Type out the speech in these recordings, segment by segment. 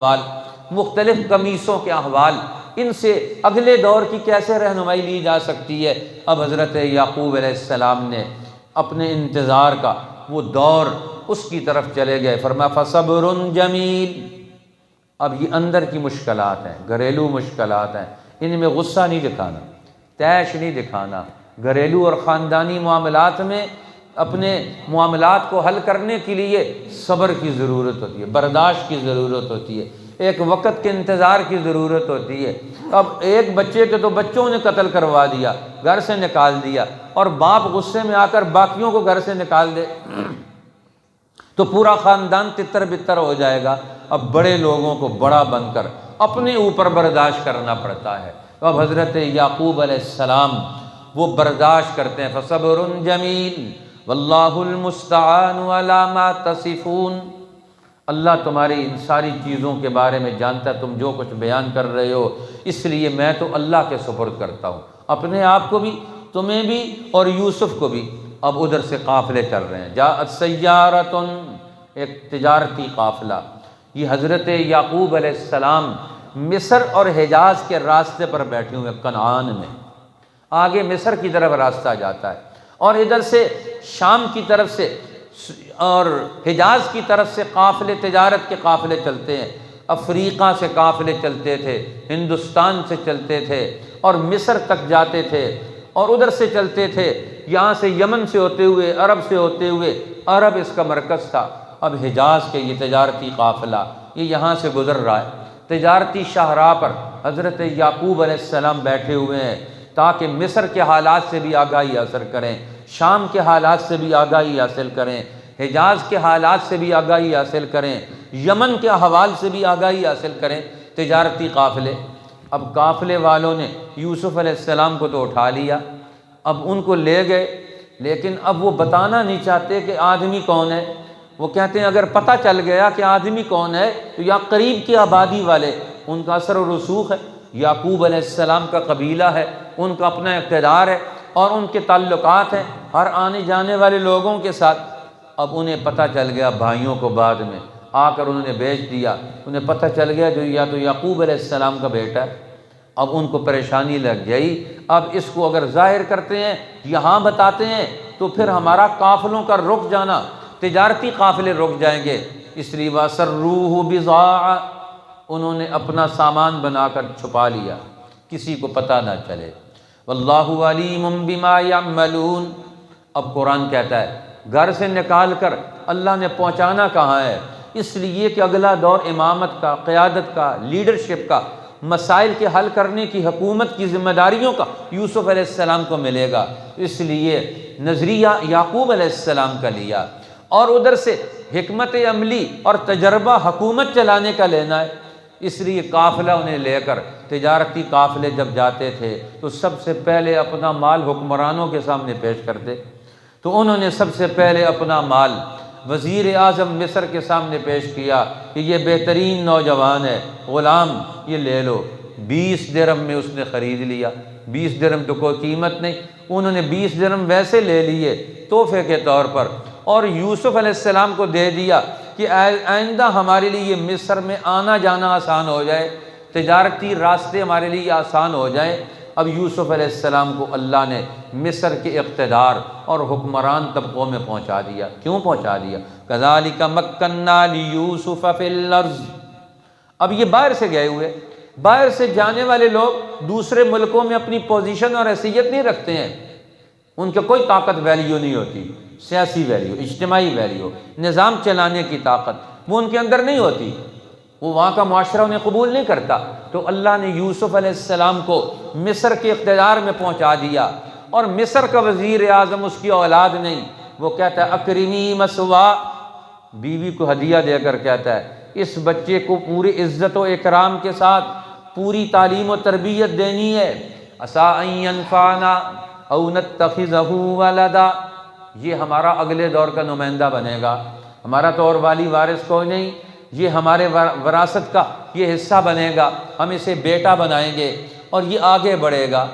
احوال، مختلف قمیصوں کے احوال، ان سے اگلے دور کی کیسے رہنمائی لی جا سکتی ہے۔ اب حضرت یعقوب علیہ السلام نے اپنے انتظار کا وہ دور اس کی طرف چلے گئے۔ فرمایا فصبر جمیل۔ اب یہ اندر کی مشکلات ہیں، گھریلو مشکلات ہیں، ان میں غصہ نہیں دکھانا، طیش نہیں دکھانا۔ گھریلو اور خاندانی معاملات میں اپنے معاملات کو حل کرنے کے لیے صبر کی ضرورت ہوتی ہے، برداشت کی ضرورت ہوتی ہے، ایک وقت کے انتظار کی ضرورت ہوتی ہے۔ اب ایک بچے کے تو بچوں نے قتل کروا دیا، گھر سے نکال دیا، اور باپ غصے میں آ کر باقیوں کو گھر سے نکال دے تو پورا خاندان تتر بتر ہو جائے گا۔ اب بڑے لوگوں کو بڑا بن کر اپنے اوپر برداشت کرنا پڑتا ہے۔ اب حضرت یعقوب علیہ السلام وہ برداشت کرتے ہیں۔ فصبر جمیل واللہ المستعان علی ما تصفون۔ اللہ تمہاری ان ساری چیزوں کے بارے میں جانتا ہے، تم جو کچھ بیان کر رہے ہو، اس لیے میں تو اللہ کے سپرد کرتا ہوں، اپنے آپ کو بھی، تمہیں بھی، اور یوسف کو بھی۔ اب ادھر سے قافلے چل رہے ہیں، جاءت سیارۃ، ایک تجارتی قافلہ۔ یہ حضرت یعقوب علیہ السلام مصر اور حجاز کے راستے پر بیٹھے ہوئے، کنعان میں۔ آگے مصر کی طرف راستہ جاتا ہے، اور ادھر سے شام کی طرف سے اور حجاز کی طرف سے قافلے، تجارت کے قافلے چلتے ہیں۔ افریقہ سے قافلے چلتے تھے، ہندوستان سے چلتے تھے، اور مصر تک جاتے تھے، اور ادھر سے چلتے تھے، یہاں سے یمن سے ہوتے ہوئے، عرب سے ہوتے ہوئے، عرب اس کا مرکز تھا۔ اب حجاز کے یہ تجارتی قافلہ یہ یہاں سے گزر رہا ہے، تجارتی شاہراہ پر حضرت یعقوب علیہ السلام بیٹھے ہوئے ہیں، تاکہ مصر کے حالات سے بھی آگاہی حاصل کریں، شام کے حالات سے بھی آگاہی حاصل کریں، حجاز کے حالات سے بھی آگاہی حاصل کریں، یمن کے احوال سے بھی آگاہی حاصل کریں۔ تجارتی قافلے، اب قافلے والوں نے یوسف علیہ السلام کو تو اٹھا لیا، اب ان کو لے گئے، لیکن اب وہ بتانا نہیں چاہتے کہ آدمی کون ہے۔ وہ کہتے ہیں اگر پتہ چل گیا کہ آدمی کون ہے تو یا قریب کی آبادی والے، ان کا اثر و رسوخ ہے، یعقوب علیہ السلام کا قبیلہ ہے، ان کا اپنا اقتدار ہے، اور ان کے تعلقات ہیں ہر آنے جانے والے لوگوں کے ساتھ۔ اب انہیں پتہ چل گیا، بھائیوں کو بعد میں آ کر انہوں نے بیچ دیا، انہیں پتہ چل گیا جو یا تو یعقوب علیہ السلام کا بیٹا ہے۔ اب ان کو پریشانی لگ گئی، اب اس کو اگر ظاہر کرتے ہیں، یہاں بتاتے ہیں، تو پھر ہمارا قافلوں کا رک جانا، تجارتی قافلے رک جائیں گے، اس لیے وَأَسَرُّوهُ بِضَاعَةً، انہوں نے اپنا سامان بنا کر چھپا لیا، کسی کو پتہ نہ چلے۔ وَاللَّهُ عَلِيمٌ بِمَا يَعْمَلُونَ۔ اب قرآن کہتا ہے گھر سے نکال کر اللہ نے پہنچانا کہاں ہے، اس لیے کہ اگلا دور امامت کا، قیادت کا، لیڈرشپ کا، مسائل کے حل کرنے کی، حکومت کی ذمہ داریوں کا یوسف علیہ السلام کو ملے گا۔ اس لیے نظریہ یعقوب علیہ السلام کا لیا، اور ادھر سے حکمت عملی اور تجربہ حکومت چلانے کا لینا ہے۔ اس لیے قافلہ انہیں لے کر، تجارتی قافلے جب جاتے تھے تو سب سے پہلے اپنا مال حکمرانوں کے سامنے پیش کرتے، تو انہوں نے سب سے پہلے اپنا مال وزیر اعظم مصر کے سامنے پیش کیا کہ یہ بہترین نوجوان ہے، غلام، یہ لے لو۔ 20 درہم میں اس نے خرید لیا۔ 20 درہم تو کوئی قیمت نہیں، انہوں نے 20 درہم ویسے لے لیے تحفے کے طور پر، اور یوسف علیہ السلام کو دے دیا کہ آئندہ ہمارے لیے یہ مصر میں آنا جانا آسان ہو جائے، تجارتی راستے ہمارے لیے آسان ہو جائیں۔ اب یوسف علیہ السلام کو اللہ نے مصر کے اقتدار اور حکمران طبقوں میں پہنچا دیا۔ کیوں پہنچا دیا؟ کذالک مکننا لیوسف فی الارض۔ اب یہ باہر سے گئے ہوئے، باہر سے جانے والے لوگ دوسرے ملکوں میں اپنی پوزیشن اور حیثیت نہیں رکھتے ہیں، ان کے کوئی طاقت ویلیو نہیں ہوتی، سیاسی ویلیو، اجتماعی ویلیو، نظام چلانے کی طاقت وہ ان کے اندر نہیں ہوتی، وہ وہاں کا معاشرہ انہیں قبول نہیں کرتا۔ تو اللہ نے یوسف علیہ السلام کو مصر کے اقتدار میں پہنچا دیا، اور مصر کا وزیر اعظم اس کی اولاد نہیں، وہ کہتا ہے اکرمی مثوا، بیوی کو ہدیہ دے کر کہتا ہے اس بچے کو پوری عزت و اکرام کے ساتھ پوری تعلیم و تربیت دینی ہے، عسیٰ ان ینفعنا او نتخذہ ولدا، یہ ہمارا اگلے دور کا نمائندہ بنے گا، ہمارا تو اور والی وارث کوئی نہیں، یہ ہمارے وراثت کا یہ حصہ بنے گا، ہم اسے بیٹا بنائیں گے اور یہ آگے بڑھے گا۔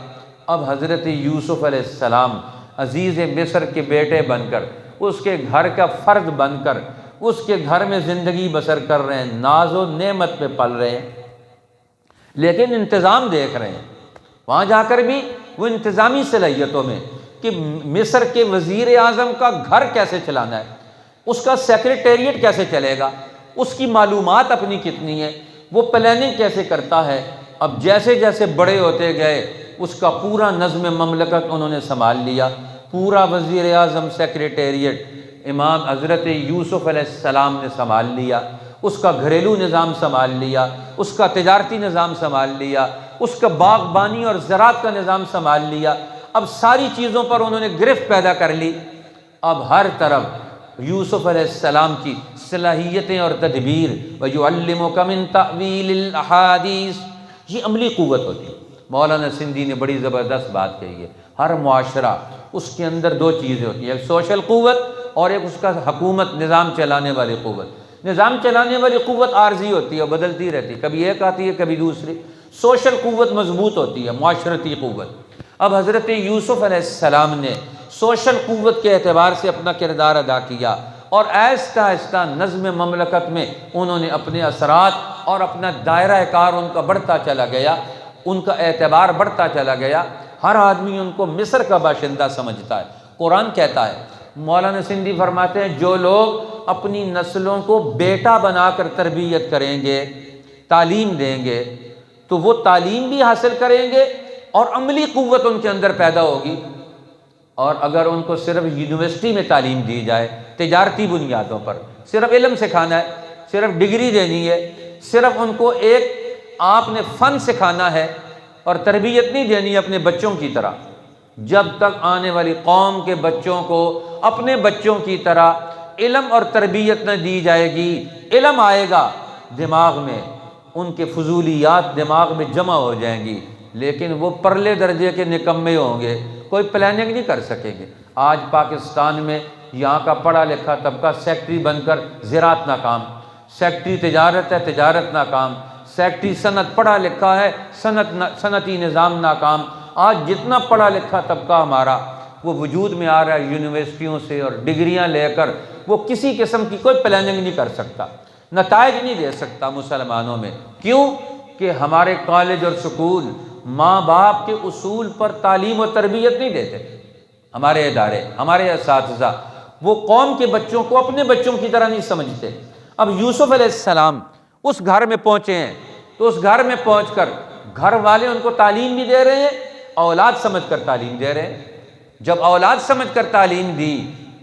اب حضرت یوسف علیہ السلام عزیز مصر کے بیٹے بن کر، اس کے گھر کا فرد بن کر، اس کے گھر میں زندگی بسر کر رہے ہیں، ناز و نعمت پہ پل رہے ہیں، لیکن انتظام دیکھ رہے ہیں وہاں جا کر بھی وہ انتظامی صلاحیتوں میں کہ مصر کے وزیر اعظم کا گھر کیسے چلانا ہے، اس کا سیکریٹریٹ کیسے چلے گا، اس کی معلومات اپنی کتنی ہے، وہ پلاننگ کیسے کرتا ہے۔ اب جیسے جیسے بڑے ہوتے گئے اس کا پورا نظم مملکت انہوں نے سنبھال لیا، پورا وزیر اعظم سیکریٹریٹ امام حضرت یوسف علیہ السلام نے سنبھال لیا، اس کا گھریلو نظام سنبھال لیا، اس کا تجارتی نظام سنبھال لیا، اس کا باغبانی اور زراعت کا نظام سنبھال لیا۔ اب ساری چیزوں پر انہوں نے گرفت پیدا کر لی۔ اب ہر طرف یوسف علیہ السلام کی صلاحیتیں اور تدبیر، وَيُعَلِّمُكَ مِن تَأْوِيلِ الْأَحَادِيثِ، یہ عملی قوت ہوتی ہے۔ مولانا سندھی نے بڑی زبردست بات کہی ہے، ہر معاشرہ اس کے اندر دو چیزیں ہوتی ہیں، ایک سوشل قوت اور ایک اس کا حکومت نظام چلانے والی قوت۔ نظام چلانے والی قوت عارضی ہوتی ہے، بدلتی رہتی ہے، کبھی ایک آتی ہے کبھی دوسری۔ سوشل قوت مضبوط ہوتی ہے، معاشرتی قوت۔ اب حضرت یوسف علیہ السلام نے سوشل قوت کے اعتبار سے اپنا کردار ادا کیا، اور آہستہ آہستہ نظم مملکت میں انہوں نے اپنے اثرات اور اپنا دائرہ کار ان کا بڑھتا چلا گیا، ان کا اعتبار بڑھتا چلا گیا، ہر آدمی ان کو مصر کا باشندہ سمجھتا ہے۔ قرآن کہتا ہے، مولانا سندھی فرماتے ہیں، جو لوگ اپنی نسلوں کو بیٹا بنا کر تربیت کریں گے، تعلیم دیں گے، تو وہ تعلیم بھی حاصل کریں گے اور عملی قوت ان کے اندر پیدا ہوگی۔ اور اگر ان کو صرف یونیورسٹی میں تعلیم دی جائے تجارتی بنیادوں پر، صرف علم سکھانا ہے، صرف ڈگری دینی ہے، صرف ان کو ایک آپ نے فن سکھانا ہے اور تربیت نہیں دینی ہے اپنے بچوں کی طرح، جب تک آنے والی قوم کے بچوں کو اپنے بچوں کی طرح علم اور تربیت نہ دی جائے گی، علم آئے گا دماغ میں، ان کے فضولیات دماغ میں جمع ہو جائیں گی، لیکن وہ پرلے درجے کے نکمے ہوں گے، کوئی پلاننگ نہیں کر سکیں گے۔ آج پاکستان میں یہاں کا پڑھا لکھا طبقہ سیکٹری بن کر زراعت ناکام، سیکٹری تجارت ہے تجارت ناکام، سیکٹری صنعت پڑھا لکھا ہے صنعتی نظام ناکام۔ آج جتنا پڑھا لکھا طبقہ ہمارا وہ وجود میں آ رہا ہے یونیورسٹیوں سے اور ڈگریاں لے کر، وہ کسی قسم کی کوئی پلاننگ نہیں کر سکتا، نتائج نہیں دے سکتا مسلمانوں میں۔ کیوں کہ ہمارے کالج اور سکول ماں باپ کے اصول پر تعلیم و تربیت نہیں دیتے، ہمارے ادارے، ہمارے اساتذہ وہ قوم کے بچوں کو اپنے بچوں کی طرح نہیں سمجھتے۔ اب یوسف علیہ السلام اس گھر میں پہنچے ہیں، تو اس گھر میں پہنچ کر گھر والے ان کو تعلیم بھی دے رہے ہیں، اولاد سمجھ کر تعلیم دے رہے ہیں۔ جب اولاد سمجھ کر تعلیم دی،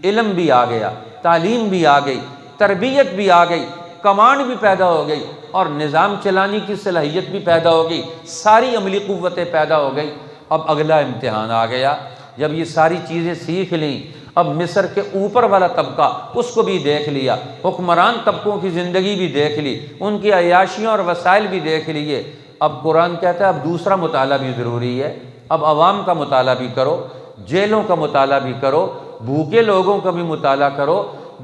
علم بھی آ گیا، تعلیم بھی آ گئی، تربیت بھی آ گئی، کمانڈ بھی پیدا ہو گئی، اور نظام چلانے کی صلاحیت بھی پیدا ہو گئی، ساری عملی قوتیں پیدا ہو گئی۔ اب اگلا امتحان آ گیا، جب یہ ساری چیزیں سیکھ لیں، اب مصر کے اوپر والا طبقہ اس کو بھی دیکھ لیا، حکمران طبقوں کی زندگی بھی دیکھ لی، ان کی عیاشیوں اور وسائل بھی دیکھ لیے۔ اب قرآن کہتا ہے اب دوسرا مطالعہ بھی ضروری ہے، اب عوام کا مطالعہ بھی کرو، جیلوں کا مطالعہ بھی کرو، بھوکے لوگوں کا بھی مطالعہ کرو،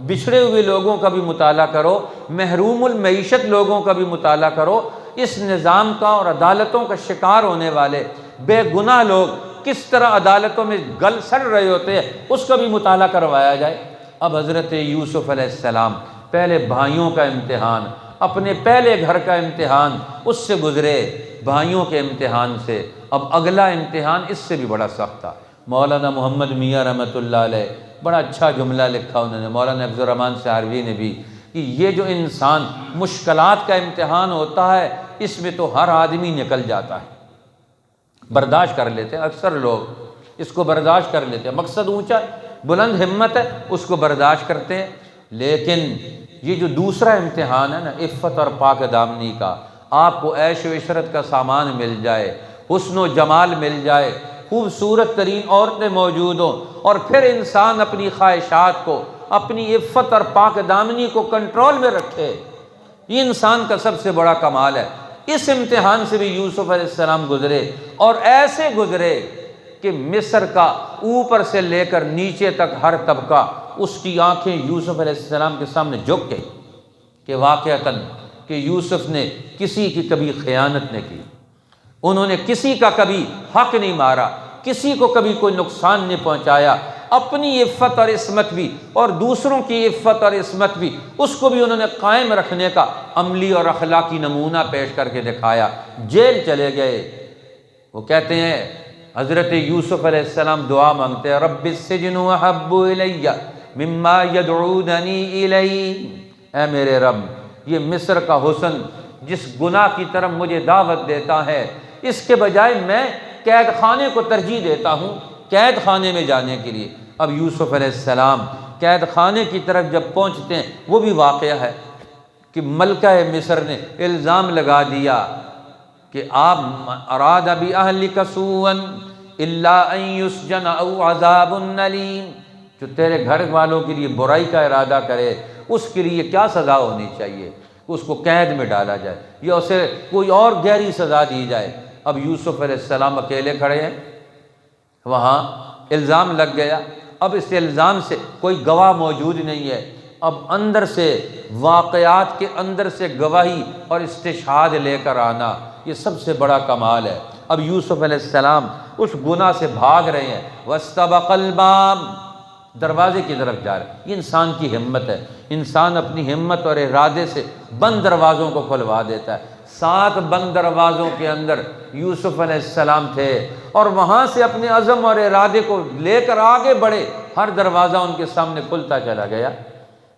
بچھڑے ہوئے لوگوں کا بھی مطالعہ کرو، محروم المعیشت لوگوں کا بھی مطالعہ کرو، اس نظام کا اور عدالتوں کا شکار ہونے والے بے گناہ لوگ کس طرح عدالتوں میں گل سڑ رہے ہوتے ہیں، اس کا بھی مطالعہ کروایا جائے۔ اب حضرت یوسف علیہ السلام پہلے بھائیوں کا امتحان، اپنے پہلے گھر کا امتحان اس سے گزرے، بھائیوں کے امتحان سے۔ اب اگلا امتحان اس سے بھی بڑا سخت تھا۔ مولانا محمد میاں رحمۃ اللہ علیہ بڑا اچھا جملہ لکھا انہوں نے، مولانا عبد الرحمن سہروی نے بھی، کہ یہ جو انسان مشکلات کا امتحان ہوتا ہے اس میں تو ہر آدمی نکل جاتا ہے، برداشت کر لیتے ہیں، اکثر لوگ اس کو برداشت کر لیتے ہیں، مقصد اونچا ہے، بلند ہمت ہے، اس کو برداشت کرتے ہیں۔ لیکن یہ جو دوسرا امتحان ہے نا، عفت اور پاک دامنی کا، آپ کو عیش و عشرت کا سامان مل جائے، حسن و جمال مل جائے، خوبصورت ترین عورتیں موجود ہوں، اور پھر انسان اپنی خواہشات کو، اپنی عفت اور پاک دامنی کو کنٹرول میں رکھے، یہ انسان کا سب سے بڑا کمال ہے۔ اس امتحان سے بھی یوسف علیہ السلام گزرے، اور ایسے گزرے کہ مصر کا اوپر سے لے کر نیچے تک ہر طبقہ اس کی آنکھیں یوسف علیہ السلام کے سامنے جھک گئی کہ واقعتاً کہ یوسف نے کسی کی کبھی خیانت نہیں کی، انہوں نے کسی کا کبھی حق نہیں مارا، کسی کو کبھی کوئی نقصان نہیں پہنچایا، اپنی عفت اور عصمت بھی اور دوسروں کی عفت اور عصمت بھی، اس کو بھی انہوں نے قائم رکھنے کا عملی اور اخلاقی نمونہ پیش کر کے دکھایا۔ جیل چلے گئے۔ وہ کہتے ہیں حضرت یوسف علیہ السلام دعا مانگتے ہیں، رب السجن احب الی مما یدعوننی الیہ، اے میرے رب یہ مصر کا حسن جس گناہ کی طرف مجھے دعوت دیتا ہے، اس کے بجائے میں قید خانے کو ترجیح دیتا ہوں، قید خانے میں جانے کے لیے۔ اب یوسف علیہ السلام قید خانے کی طرف جب پہنچتے ہیں، وہ بھی واقعہ ہے کہ ملکہ مصر نے الزام لگا دیا کہ آپ اراد باہلک سوءا الا ان یسجن او عذاب علیم، جو تیرے گھر والوں کے لیے برائی کا ارادہ کرے اس کے لیے کیا سزا ہونی چاہیے، اس کو قید میں ڈالا جائے یا اسے کوئی اور گہری سزا دی جائے۔ اب یوسف علیہ السلام اکیلے کھڑے ہیں، وہاں الزام لگ گیا۔ اب اس الزام سے کوئی گواہ موجود نہیں ہے، اب اندر سے واقعات کے اندر سے گواہی اور استشہاد لے کر آنا، یہ سب سے بڑا کمال ہے۔ اب یوسف علیہ السلام اس گناہ سے بھاگ رہے ہیں، وَاسْتَبَقَ الْبَابَ، دروازے کی طرف جا رہے ہیں۔ یہ انسان کی ہمت ہے، انسان اپنی ہمت اور ارادے سے بند دروازوں کو کھلوا دیتا ہے۔ 7 بند دروازوں کے اندر یوسف علیہ السلام تھے اور وہاں سے اپنے عزم اور ارادے کو لے کر آگے بڑھے، ہر دروازہ ان کے سامنے کھلتا چلا گیا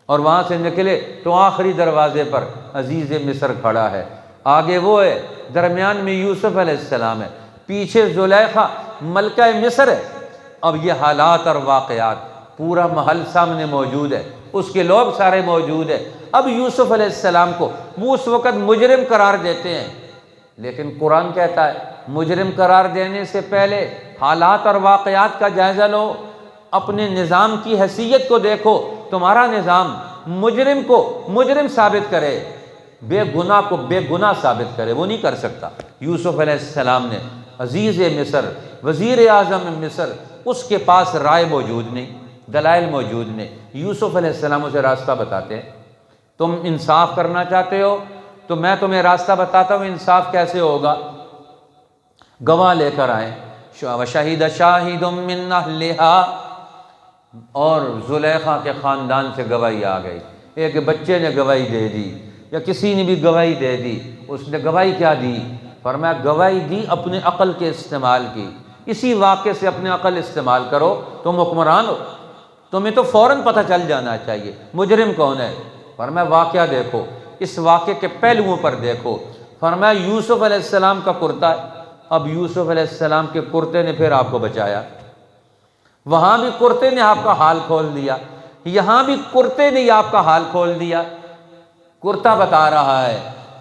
اور وہاں سے نکلے تو آخری دروازے پر عزیز مصر کھڑا ہے، آگے وہ ہے، درمیان میں یوسف علیہ السلام ہے، پیچھے زلیخا ملکہ مصر ہے۔ اب یہ حالات اور واقعات، پورا محل سامنے موجود ہے، اس کے لوگ سارے موجود ہیں۔ اب یوسف علیہ السلام کو وہ اس وقت مجرم قرار دیتے ہیں، لیکن قرآن کہتا ہے مجرم قرار دینے سے پہلے حالات اور واقعات کا جائزہ لو، اپنے نظام کی حیثیت کو دیکھو۔ تمہارا نظام مجرم کو مجرم ثابت کرے، بے گناہ کو بے گناہ ثابت کرے، وہ نہیں کر سکتا۔ یوسف علیہ السلام نے عزیز مصر، وزیر اعظم مصر، اس کے پاس رائے موجود نہیں، دلائل موجود نہیں۔ یوسف علیہ السلام اسے راستہ بتاتے ہیں، تم انصاف کرنا چاہتے ہو تو میں تمہیں راستہ بتاتا ہوں، انصاف کیسے ہوگا۔ گواہ لے کر آئیں، وَشَهِدَ شَاهِدٌ مِّنْ أَهْلِهَا، اور زلیخا کے خاندان سے گواہی آ گئی، ایک بچے نے گواہی دے دی یا کسی نے بھی گواہی دے دی۔ اس نے گواہی کیا دی؟ فرمایا گواہی دی اپنے عقل کے استعمال کی، اسی واقعے سے اپنے عقل استعمال کرو، تم حکمران ہو، تمہیں تو فوراً پتہ چل جانا چاہیے مجرم کون ہے۔ فرمایا واقعہ دیکھو، اس واقعے کے پہلوؤں پر دیکھو۔ فرمایا یوسف علیہ السلام کا کرتا ہے۔ اب یوسف علیہ السلام کے کرتے نے پھر آپ کو بچایا، وہاں بھی کرتے نے آپ کا حال کھول دیا، یہاں بھی کرتے نے آپ کا حال کھول دیا۔ کرتا بتا رہا ہے،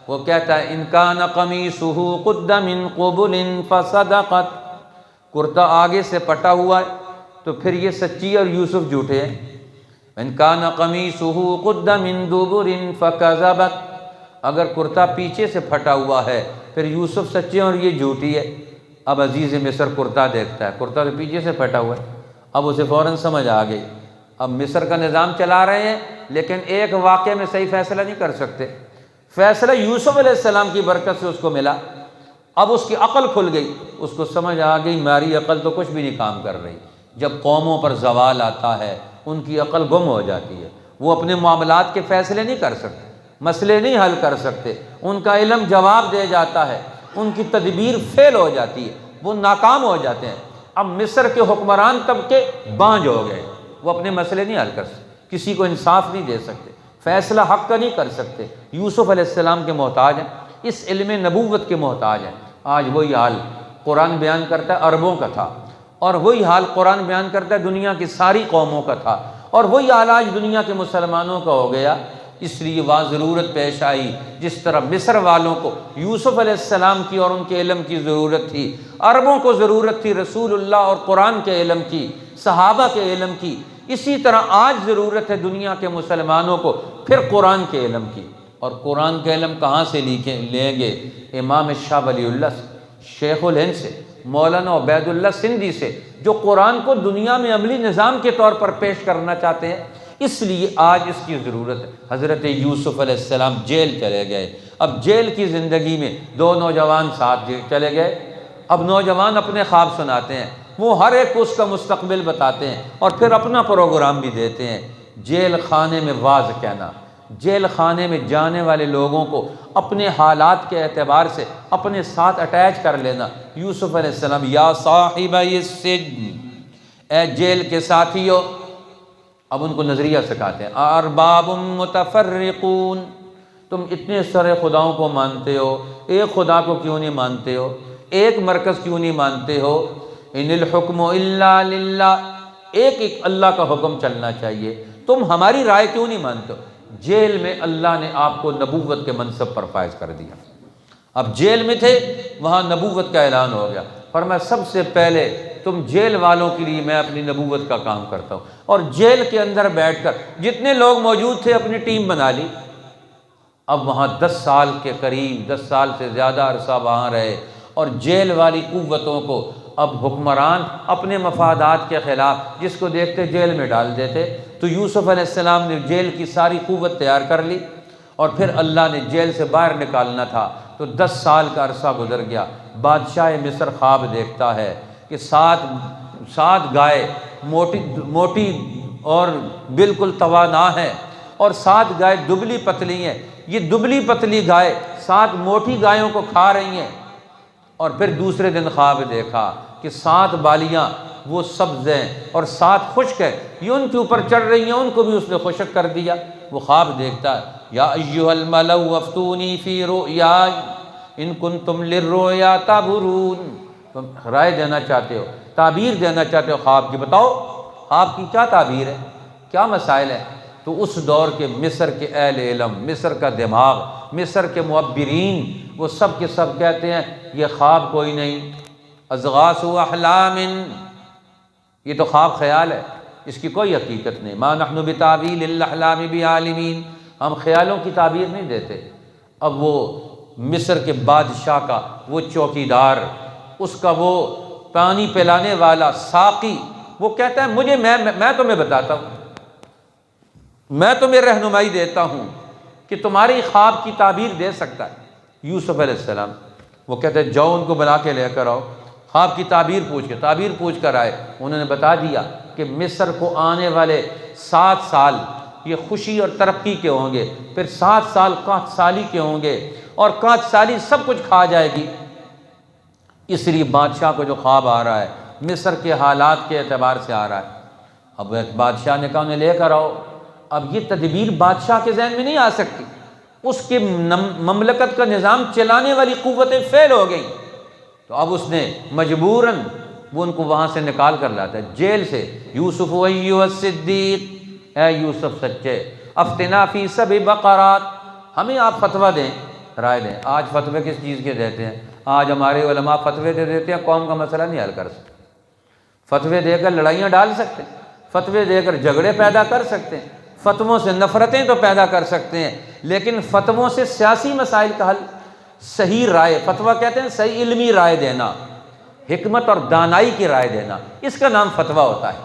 وہ کہتا ہے ان کان قمیصہ قد من قبل فصدقت، کرتا آگے سے پٹا ہوا ہے تو پھر یہ سچی اور یوسف جھوٹے ہیں۔ ان کان قمیصہ قد من دبر فکذبت، اگر کرتا پیچھے سے پھٹا ہوا ہے پھر یوسف سچے اور یہ جھوٹی ہے۔ اب عزیز مصر کرتا دیکھتا ہے، کرتا تو پیچھے سے پھٹا ہوا ہے، اب اسے فوراً سمجھ آ گئی۔ اب مصر کا نظام چلا رہے ہیں لیکن ایک واقعے میں صحیح فیصلہ نہیں کر سکتے، فیصلہ یوسف علیہ السلام کی برکت سے اس کو ملا۔ اب اس کی عقل کھل گئی، اس کو سمجھ آ گئی میری عقل تو کچھ بھی نہیں کام کر رہی۔ جب قوموں پر زوال آتا ہے ان کی عقل گم ہو جاتی ہے، وہ اپنے معاملات کے فیصلے نہیں کر سکتے، مسئلے نہیں حل کر سکتے، ان کا علم جواب دے جاتا ہے، ان کی تدبیر فیل ہو جاتی ہے، وہ ناکام ہو جاتے ہیں۔ اب مصر کے حکمران طبقے بانجھ ہو گئے، وہ اپنے مسئلے نہیں حل کر سکتے، کسی کو انصاف نہیں دے سکتے، فیصلہ حق کا نہیں کر سکتے۔ یوسف علیہ السلام کے محتاج ہیں، اس علم نبوت کے محتاج ہیں۔ آج وہی حال قرآن بیان کرتا ہے عربوں کا تھا، اور وہی حال قرآن بیان کرتا ہے دنیا کی ساری قوموں کا تھا، اور وہی حال آج دنیا کے مسلمانوں کا ہو گیا۔ اس لیے وہاں ضرورت پیش آئی، جس طرح مصر والوں کو یوسف علیہ السلام کی اور ان کے علم کی ضرورت تھی، عربوں کو ضرورت تھی رسول اللہ اور قرآن کے علم کی، صحابہ کے علم کی، اسی طرح آج ضرورت ہے دنیا کے مسلمانوں کو پھر قرآن کے علم کی۔ اور قرآن کے علم کہاں سے لیں گے؟ امام شاہ ولی اللہ سے، شیخ الہند سے، مولانا عبید اللہ سندھی سے، جو قرآن کو دنیا میں عملی نظام کے طور پر پیش کرنا چاہتے ہیں۔ اس لیے آج اس کی ضرورت ہے۔ حضرت یوسف علیہ السلام جیل چلے گئے، اب جیل کی زندگی میں 2 نوجوان ساتھ چلے گئے۔ اب نوجوان اپنے خواب سناتے ہیں، وہ ہر ایک کو اس کا مستقبل بتاتے ہیں اور پھر اپنا پروگرام بھی دیتے ہیں۔ جیل خانے میں واز کہنا، جیل خانے میں جانے والے لوگوں کو اپنے حالات کے اعتبار سے اپنے ساتھ اٹیچ کر لینا۔ یوسف علیہ السلام، یا صاحب السجن، اے جیل کے ساتھیو، اب ان کو نظریہ سکھاتے ہیں، ارباب متفرقون، تم اتنے سارے خداؤں کو مانتے ہو، ایک خدا کو کیوں نہیں مانتے ہو؟ ایک مرکز کیوں نہیں مانتے ہو؟ ان الحکم الا للہ، ایک اللہ کا حکم چلنا چاہیے، تم ہماری رائے کیوں نہیں مانتے ہو؟ جیل میں اللہ نے آپ کو نبوت کے منصب پر فائز کر دیا۔ اب جیل میں تھے، وہاں نبوت کا اعلان ہو گیا، فرمایا سب سے پہلے تم جیل والوں کے لیے میں اپنی نبوت کا کام کرتا ہوں۔ اور جیل کے اندر بیٹھ کر جتنے لوگ موجود تھے اپنی ٹیم بنا لی۔ اب وہاں 10 سال کے قریب، 10 سال سے زیادہ عرصہ وہاں رہے، اور جیل والی قوتوں کو اب حکمران اپنے مفادات کے خلاف جس کو دیکھتے جیل میں ڈال دیتے۔ تو یوسف علیہ السلام نے جیل کی ساری قوت تیار کر لی، اور پھر اللہ نے جیل سے باہر نکالنا تھا، تو 10 سال کا عرصہ گزر گیا۔ بادشاہ مصر خواب دیکھتا ہے کہ 7 گائے موٹی اور بالکل توانا ہے، اور 7 گائے دبلی پتلی ہیں۔ یہ دبلی پتلی گائے 7 موٹی گایوں کو کھا رہی ہیں۔ اور پھر دوسرے دن خواب دیکھا کہ 7 بالیاں وہ سبز ہیں اور 7 خشک ہیں، یہ ان کے اوپر چڑھ رہی ہیں، ان کو بھی اس نے خشک کر دیا۔ وہ خواب دیکھتا ہے، یا ایھا الملأ افتونی فی رؤیای ان کنتم للرؤیا تعبرون، تم رائے دینا چاہتے ہو، تعبیر دینا چاہتے ہو خواب کی، بتاؤ خواب کی کیا تعبیر ہے، کیا مسائل ہے؟ تو اس دور کے مصر کے اہل علم، مصر کا دماغ، مصر کے وہ سب کے سب کہتے ہیں یہ خواب کوئی نہیں، اضغاث احلام، یہ تو خواب خیال ہے، اس کی کوئی حقیقت نہیں، ما نحن بتاویل الاحلام بعالمین، ہم خیالوں کی تعبیر نہیں دیتے۔ اب وہ مصر کے بادشاہ کا وہ چوکیدار، اس کا وہ پانی پلانے والا ساقی، وہ کہتا ہے میں تمہیں بتاتا ہوں، میں تمہیں رہنمائی دیتا ہوں کہ تمہاری خواب کی تعبیر دے سکتا ہے۔ یوسف علیہ السلام، وہ کہتے ہیں جاؤ ان کو بلا کے لے کر آؤ، خواب کی تعبیر پوچھ کر آئے۔ انہوں نے بتا دیا کہ مصر کو آنے والے 7 سال یہ خوشی اور ترقی کے ہوں گے، پھر 7 سال قحط سالی کے ہوں گے، اور قحط سالی سب کچھ کھا جائے گی۔ اس لیے بادشاہ کو جو خواب آ رہا ہے مصر کے حالات کے اعتبار سے آ رہا ہے۔ اب بادشاہ نے کہا انہیں لے کر آؤ۔ اب یہ تدبیر بادشاہ کے ذہن میں نہیں آ سکتی، اس کے مملکت کا نظام چلانے والی قوتیں فیل ہو گئیں، تو اب اس نے مجبوراً وہ ان کو وہاں سے نکال کر لاتا ہے جیل سے۔ یوسف ایھا الصدیق، اے یوسف سچے، افتنا فی 7 بقرات، ہمیں آپ فتویٰ دیں، رائے دیں۔ آج فتوے کس چیز کے دیتے ہیں؟ آج ہمارے علماء فتوے دے دیتے ہیں، قوم کا مسئلہ نہیں حل کر سکتے۔ فتوے دے کر لڑائیاں ڈال سکتے ہیں، فتوے دے کر جھگڑے پیدا کر سکتے ہیں، فتووں سے نفرتیں تو پیدا کر سکتے ہیں، لیکن فتووں سے سیاسی مسائل کا حل، صحیح رائے، فتویٰ کہتے ہیں صحیح علمی رائے دینا، حکمت اور دانائی کی رائے دینا، اس کا نام فتویٰ ہوتا ہے۔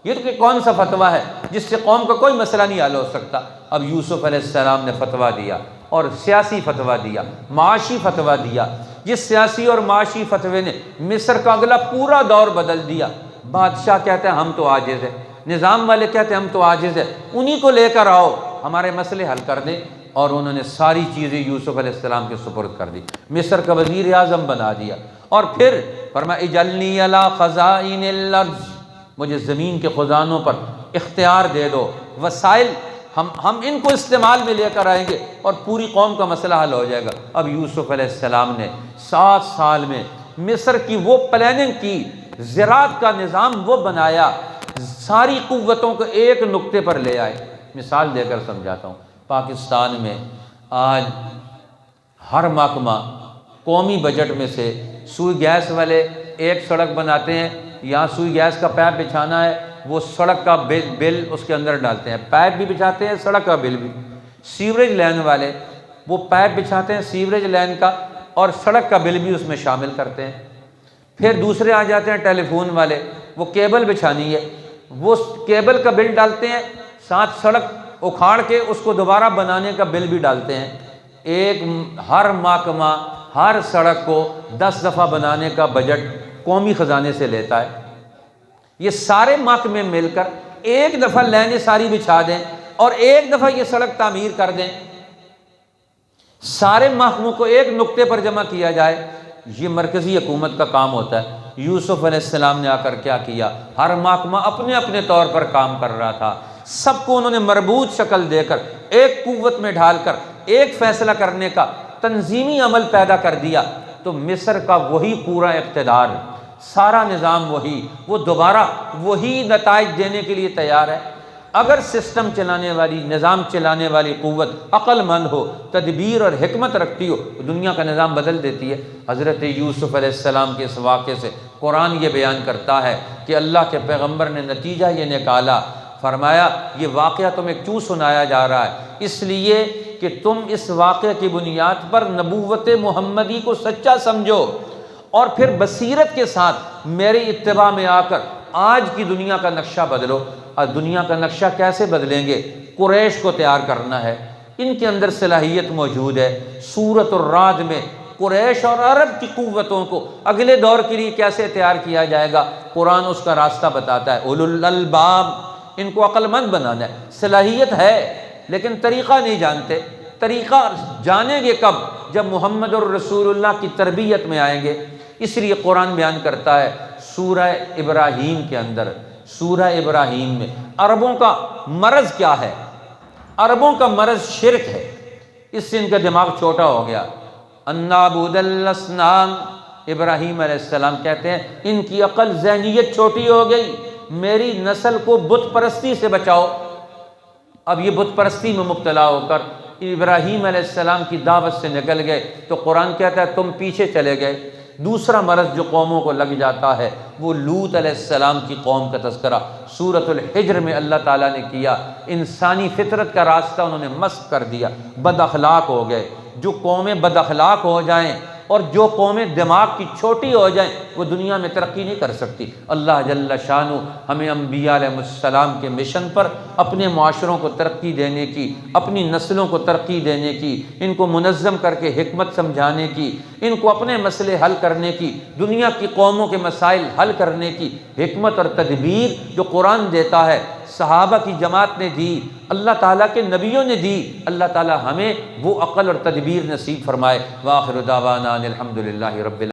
یہ تو کہ کون سا فتویٰ ہے جس سے قوم کا کوئی مسئلہ نہیں حل ہو سکتا؟ اب یوسف علیہ السلام نے فتویٰ دیا، اور سیاسی فتویٰ دیا، معاشی فتویٰ دیا، جس سیاسی اور معاشی فتوے نے مصر کا اگلا پورا دور بدل دیا۔ بادشاہ کہتے ہیں ہم تو عاجز ہیں، نظام والے کہتے ہیں ہم تو عاجز ہیں، انہی کو لے کر آؤ ہمارے مسئلے حل کر دیں۔ اور انہوں نے ساری چیزیں یوسف علیہ السلام کے سپرد کر دی، مصر کا وزیر اعظم بنا دیا، اور پھر فرمایا اجعلنی علی خزائن الارض، مجھے زمین کے خزانوں پر اختیار دے دو، وسائل ہم ان کو استعمال میں لے کر آئیں گے اور پوری قوم کا مسئلہ حل ہو جائے گا۔ اب یوسف علیہ السلام نے 7 سال میں مصر کی وہ پلاننگ کی، زراعت کا نظام وہ بنایا، ساری قوتوں کو ایک نقطے پر لے آئے۔ مثال دے کر سمجھاتا ہوں، پاکستان میں آج ہر محکمہ قومی بجٹ میں سے سوئی گیس والے ایک سڑک بناتے ہیں، یہاں سوئی گیس کا پائپ بچھانا ہے، وہ سڑک کا بل اس کے اندر ڈالتے ہیں، پائپ بھی بچھاتے ہیں، سڑک کا بل بھی۔ سیوریج لائن والے وہ پائپ بچھاتے ہیں سیوریج لائن کا، اور سڑک کا بل بھی اس میں شامل کرتے ہیں۔ پھر دوسرے آ جاتے ہیں ٹیلی فون والے، وہ کیبل بچھانی ہے، وہ کیبل کا بل ڈالتے ہیں، ساتھ سڑک اکھاڑ کے اس کو دوبارہ بنانے کا بل بھی ڈالتے ہیں۔ ہر محکمہ ہر سڑک کو 10 دفعہ بنانے کا بجٹ قومی خزانے سے لیتا ہے۔ یہ سارے محکمے مل کر ایک دفعہ لائنیں ساری بچھا دیں اور ایک دفعہ یہ سڑک تعمیر کر دیں، سارے محکموں کو ایک نقطے پر جمع کیا جائے، یہ مرکزی حکومت کا کام ہوتا ہے۔ یوسف علیہ السلام نے آ کر کیا کیا؟ ہر محکمہ اپنے اپنے طور پر کام کر رہا تھا، سب کو انہوں نے مربوط شکل دے کر ایک قوت میں ڈھال کر ایک فیصلہ کرنے کا تنظیمی عمل پیدا کر دیا۔ تو مصر کا وہی پورا اقتدار، سارا نظام وہی، وہ دوبارہ وہی نتائج دینے کے لیے تیار ہے۔ اگر سسٹم چلانے والی، نظام چلانے والی قوت عقل مند ہو، تدبیر اور حکمت رکھتی ہو، دنیا کا نظام بدل دیتی ہے۔ حضرت یوسف علیہ السلام کے اس واقعے سے قرآن یہ بیان کرتا ہے کہ اللہ کے پیغمبر نے نتیجہ یہ نکالا، فرمایا یہ واقعہ تمہیں کیوں سنایا جا رہا ہے؟ اس لیے کہ تم اس واقعے کی بنیاد پر نبوت محمدی کو سچا سمجھو اور پھر بصیرت کے ساتھ میری اتباع میں آ کر آج کی دنیا کا نقشہ بدلو۔ اور دنیا کا نقشہ کیسے بدلیں گے؟ قریش کو تیار کرنا ہے، ان کے اندر صلاحیت موجود ہے۔ سورۃ الرعد میں قریش اور عرب کی قوتوں کو اگلے دور کے لیے کیسے تیار کیا جائے گا، قرآن اس کا راستہ بتاتا ہے۔ اولو الالباب، ان کو عقل مند بنانا ہے، صلاحیت ہے لیکن طریقہ نہیں جانتے۔ طریقہ جانیں گے کب؟ جب محمد الرسول اللہ کی تربیت میں آئیں گے۔ اس لیے قرآن بیان کرتا ہے سورہ ابراہیم کے اندر، سورہ ابراہیم میں عربوں کا مرض کیا ہے؟ عربوں کا مرض شرک ہے، اس سے ان کا دماغ چھوٹا ہو گیا۔ ان نعبد الاصنام، ابراہیم علیہ السلام کہتے ہیں ان کی عقل ذہنیت چھوٹی ہو گئی، میری نسل کو بت پرستی سے بچاؤ۔ اب یہ بت پرستی میں مبتلا ہو کر ابراہیم علیہ السلام کی دعوت سے نکل گئے، تو قرآن کہتا ہے تم پیچھے چلے گئے۔ دوسرا مرض جو قوموں کو لگ جاتا ہے وہ لوط علیہ السلام کی قوم کا تذکرہ سورۃ الحجر میں اللہ تعالیٰ نے کیا۔ انسانی فطرت کا راستہ انہوں نے مسخ کر دیا، بد اخلاق ہو گئے۔ جو قومیں بد اخلاق ہو جائیں اور جو قومیں دماغ کی چھوٹی ہو جائیں وہ دنیا میں ترقی نہیں کر سکتی۔ اللہ جل شانہ ہمیں انبیاء علیہ السلام کے مشن پر اپنے معاشروں کو ترقی دینے کی، اپنی نسلوں کو ترقی دینے کی، ان کو منظم کر کے حکمت سمجھانے کی، ان کو اپنے مسئلے حل کرنے کی، دنیا کی قوموں کے مسائل حل کرنے کی حکمت اور تدبیر جو قرآن دیتا ہے، صحابہ کی جماعت نے دی، اللہ تعالیٰ کے نبیوں نے دی۔ اللہ تعالیٰ ہمیں وہ عقل اور تدبیر نصیب فرمائے۔ وآخر دعوانا الحمد للہ رب العالمین۔